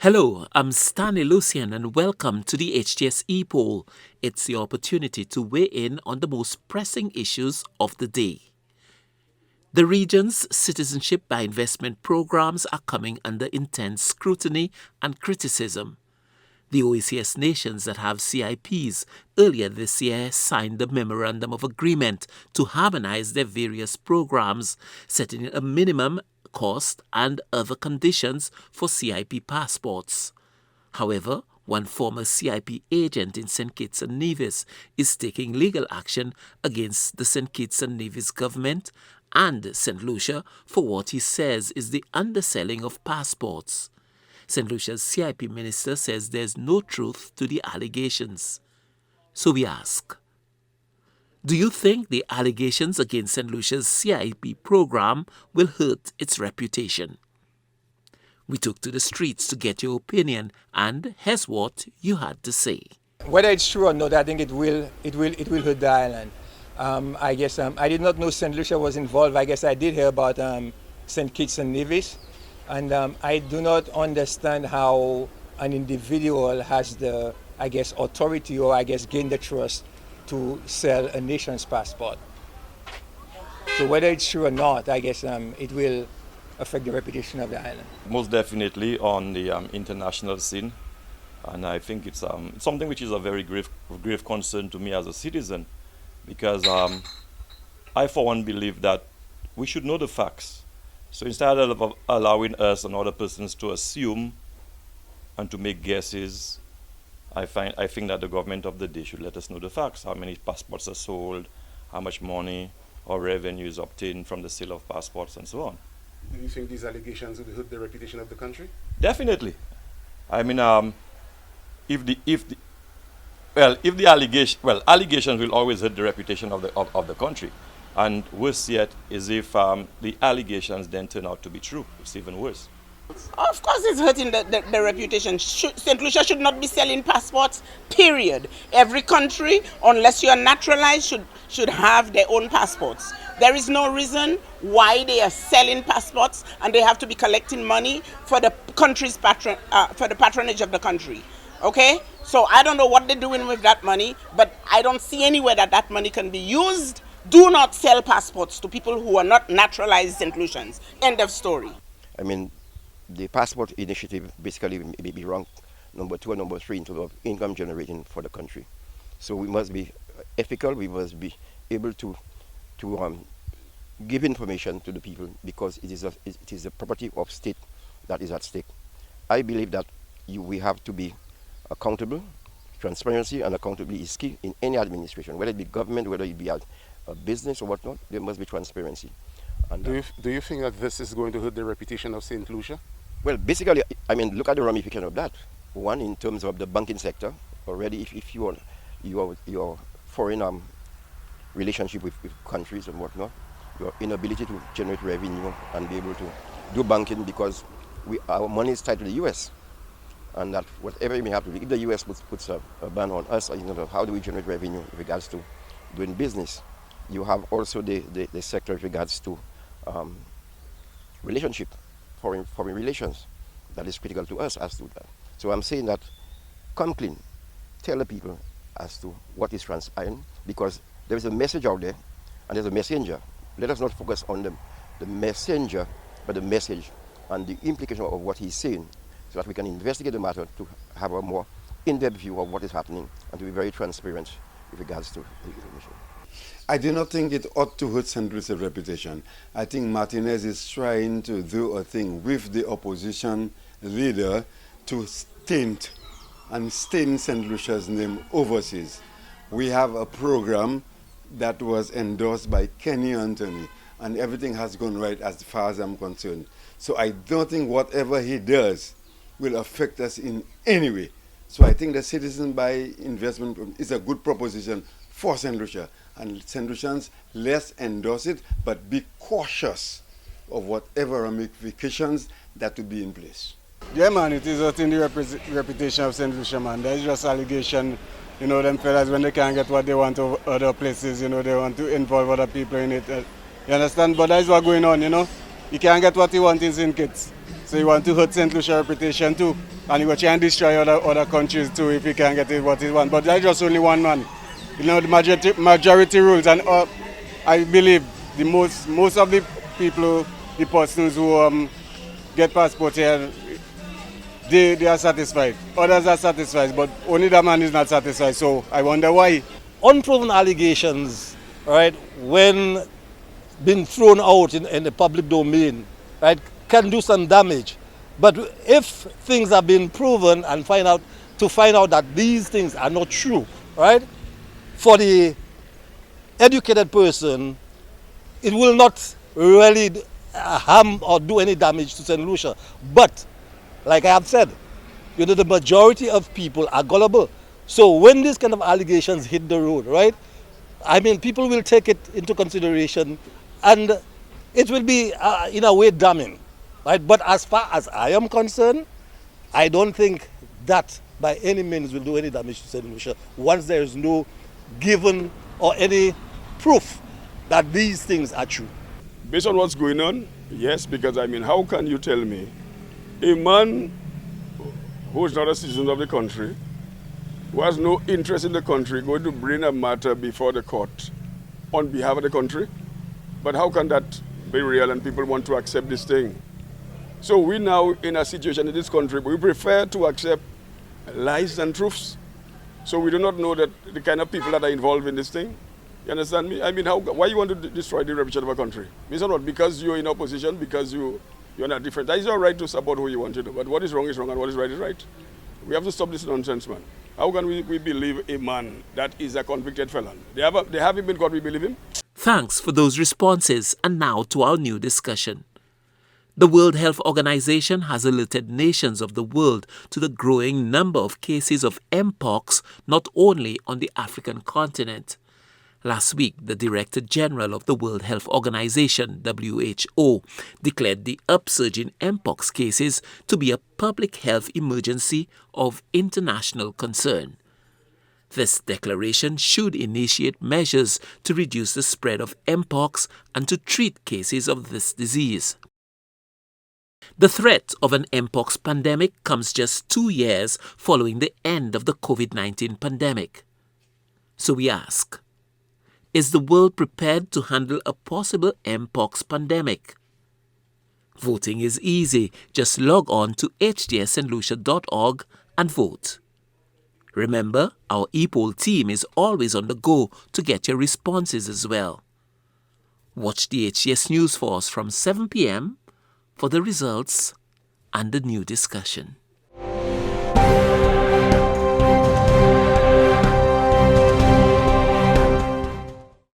Hello, I'm Stanley Lucian and welcome to the HTS Epoll. It's the opportunity to weigh in on the most pressing issues of the day. The region's citizenship by investment programs are coming under intense scrutiny and criticism. The OECS nations that have CIPs earlier this year signed the Memorandum of Agreement to harmonize their various programs, setting a minimum cost and other conditions for CIP passports. However, one former CIP agent in St. Kitts and Nevis is taking legal action against the St. Kitts and Nevis government and St. Lucia for what he says is the underselling of passports. St. Lucia's CIP minister says there's no truth to the allegations. So we ask, do you think the allegations against St. Lucia's CIP program will hurt its reputation? We took to the streets to get your opinion, and here's what you had to say. Whether it's true or not, I think it will hurt the island. I guess I did not know St. Lucia was involved. I guess I did hear about St. Kitts and Nevis, and I do not understand how an individual has the, authority or gain the trust to sell a nation's passport. So whether it's true or not, I guess it will affect the reputation of the island. Most definitely on the international scene, and I think it's something which is a very grave concern to me as a citizen, because I for one believe that we should know the facts. So instead of allowing us and other persons to assume and to make guesses, I think that the government of the day should let us know the facts. How many passports are sold, how much money or revenue is obtained from the sale of passports, and so on. Do you think these allegations will hurt the reputation of the country? Definitely. I mean, allegations will always hurt the reputation of the country, and worse yet is if the allegations then turn out to be true. It's even worse. Of course it's hurting the reputation. St. Lucia should not be selling passports, period. Every country, unless you're naturalized, should have their own passports. There is no reason why they are selling passports and they have to be collecting money for the country's for the patronage of the country. Okay? So I don't know what they're doing with that money, but I don't see anywhere that money can be used. Do not sell passports to people who are not naturalized St. Lucians. End of story. I mean, the passport initiative basically may be ranked number 2 or number 3 in terms of income generating for the country. So we must be ethical. We must be able to give information to the people, because it is a property of state that is at stake. I believe that we have to be accountable. Transparency and accountability is key in any administration, whether it be government, whether it be a business or whatnot. There must be transparency. And do you think that this is going to hurt the reputation of St. Lucia? Well, basically, I mean, look at the ramification of that. One, in terms of the banking sector, already if your foreign relationship with countries and whatnot, your inability to generate revenue and be able to do banking, because our money is tied to the U.S. And that whatever it may have to be, if the U.S. puts a ban on us, how do we generate revenue in regards to doing business? You have also the sector with regards to relationship, foreign relations, that is critical to us as to that. So I'm saying that come clean, tell the people as to what is transpiring, because there is a message out there and there's a messenger. Let us not focus on the messenger, but the message and the implication of what he's saying, so that we can investigate the matter to have a more in-depth view of what is happening and to be very transparent with regards to the information. I do not think it ought to hurt St. Lucia's reputation. I think Martinez is trying to do a thing with the opposition leader to stain St. Lucia's name overseas. We have a program that was endorsed by Kenny Anthony, and everything has gone right as far as I'm concerned. So I don't think whatever he does will affect us in any way. So I think the citizen by investment is a good proposition for St. Lucia. And St. Lucians, let's endorse it, but be cautious of whatever ramifications that will be in place. Yeah, man, it is hurting the reputation of St. Lucia, man. There's just allegation, them fellas, when they can't get what they want to other places, they want to involve other people in it. You understand? But that's what's going on, he can't get what he wants in St. Kitts. So he wants to hurt St. Lucia reputation too. And he will try and destroy other countries too if he can't get it what he wants. But that's just only one man. You know, the majority rules. And I believe the most of the people, the persons who get passport here, they are satisfied. Others are satisfied, but only the man is not satisfied. So I wonder why. Unproven allegations, right, when being thrown out in the public domain, right, can do some damage. But if things have been proven and find out that these things are not true, right, for the educated person, it will not really harm or do any damage to St. Lucia. But, like I have said, you know, the majority of people are gullible. So when these kind of allegations hit the road, right, I mean, people will take it into consideration and it will be, in a way, damning. Right? But as far as I am concerned, I don't think that by any means will do any damage to St. Lucia once there is no given or any proof that these things are true. Based on what's going on, yes, because I mean, how can you tell me a man who is not a citizen of the country, who has no interest in the country, going to bring a matter before the court on behalf of the country? But how can that be real and people want to accept this thing? So we now in a situation in this country, we prefer to accept lies and truths. So we do not know that the kind of people that are involved in this thing. You understand me? I mean, why you want to destroy the reputation of a country? It's not because you're in opposition, because you're not different. That is your right to support who you want to do. But what is wrong and what is right. We have to stop this nonsense, man. How can we believe a man that is a convicted felon? They haven't been caught, we believe him? Thanks for those responses. And now to our new discussion. The World Health Organization has alerted nations of the world to the growing number of cases of MPox not only on the African continent. Last week, the Director General of the World Health Organization, WHO, declared the upsurge in MPox cases to be a public health emergency of international concern. This declaration should initiate measures to reduce the spread of MPox and to treat cases of this disease. The threat of an MPox pandemic comes just 2 years following the end of the COVID-19 pandemic. So we ask, is the world prepared to handle a possible MPox pandemic? Voting is easy. Just log on to htsstlucia.org and vote. Remember, our Epoll team is always on the go to get your responses as well. Watch the HTS News Force from 7 p.m. for the results and the new discussion.